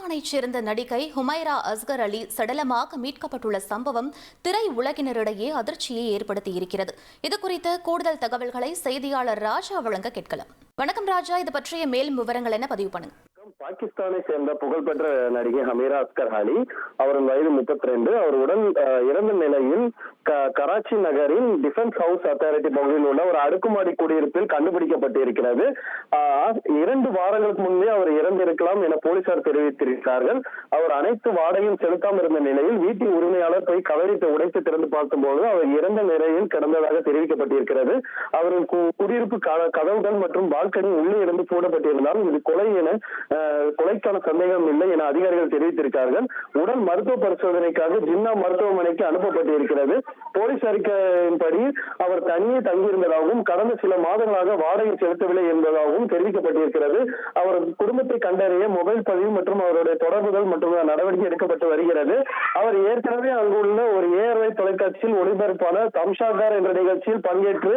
பாகிஸ்தானைச் சேர்ந்த நடிகை ஹுமைரா அஸ்கர் அலி சடலமாக மீட்கப்பட்டுள்ள சம்பவம் திரை உலகினரிடையே அதிர்ச்சியை ஏற்படுத்தியிருக்கிறது. இதுகுறித்த கூடுதல் தகவல்களை செய்தியாளர் ராஜா வழங்க கேட்கலாம். வணக்கம் ராஜா, இது பற்றிய மேலும் விவரங்கள் என்ன பதிவு பண்ணுங்க. பாகிஸ்தானை சேர்ந்த புகழ்பெற்ற நடிகை ஹுமைரா அஸ்கர் அலி, அவரின் வயது 32. அவர் உடல் இறந்த நிலையில் கராச்சி நகரின் டிஃபென்ஸ் ஹவுஸ் அத்தாரிட்டி பகுதியில் உள்ள ஒரு அடுக்குமாடி குடியிருப்பில் கண்டுபிடிக்கப்பட்டிருக்கிறது. 2 வாரங்களுக்கு முன்பே அவர் இறந்திருக்கலாம் என போலீசார் தெரிவித்திருக்கிறார்கள். அவர் அனைத்து வாடகையும் செலுத்தாமல் இருந்த நிலையில் வீட்டின் உரிமையாளர் போய் கவரித்து உடைத்து திறந்து பார்க்கும்போது அவர் இறந்த நிலையில் கிடந்ததாக தெரிவிக்கப்பட்டிருக்கிறது. அவரின் குடியிருப்பு கதவுகள் மற்றும் பால்கனி உள்ளே இருந்து போடப்பட்டிருந்தாலும் இது கொலை என கொலைக்கான சந்தேகம் இல்லை என அதிகாரிகள் தெரிவித்திருக்கிறார்கள். உடல் மருத்துவ பரிசோதனைக்காக ஜின்னா மருத்துவமனைக்கு அனுப்பப்பட்டிருக்கிறது. போலீஸ் அறிக்கையின்படி அவர் தனியே தங்கியிருந்ததாகவும் கடந்த சில மாதங்களாக வாடகை செலுத்தவில்லை என்பதாகவும் தெரிவிக்கப்பட்டிருக்கிறது. அவர் குடும்பத்தை கண்டறிய மொபைல் பதிவு மற்றும் அவருடைய தொடர்புகள் மற்றும் நடவடிக்கை எடுக்கப்பட்டு வருகிறது. அவர் ஏற்கனவே அங்குள்ள ஒரு ஏஆர்ஐ தொலைக்காட்சியில் ஒளிபரப்பான தம்ஷாகார் என்ற நிகழ்ச்சியில் பங்கேற்று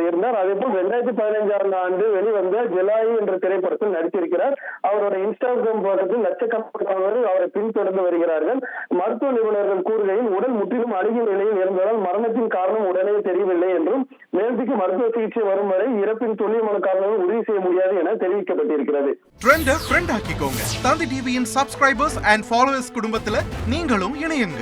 இருந்தார். அதேபோல் 2015ஆம் ஆண்டு வெளிவந்த ஜெலாயி என்ற திரைப்படத்தில் நடித்திருக்கிறார். அவருடைய இன்ஸ்டாகிராம் பக்கத்தில் லட்சக்கணக்கானவர்கள் அவரை பின்தொடர்ந்து வருகிறார்கள். மருத்துவ நிபுணர்கள் கூறுகையில் உடல் முற்றிலும் அழுகிய நிலையில் இருந்ததால் மரணத்தின் காரணம் உடனே தெரியவில்லை என்றும் மேல்திக்கு மருத்துவ சிகிச்சை வரும் வரை இறப்பின் துல்லியமான காரணங்கள் உறுதி செய்ய முடியாது என தெரிவிக்கப்பட்டிருக்கிறது. ஃப்ரெண்ட் ஆக்கிக்கோங்க. தந்தி டிவியின் சப்ஸ்கிரைபர்ஸ் அண்ட் ஃபாலோவர்ஸ் குடும்பத்துல நீங்களும் இணையுங்க.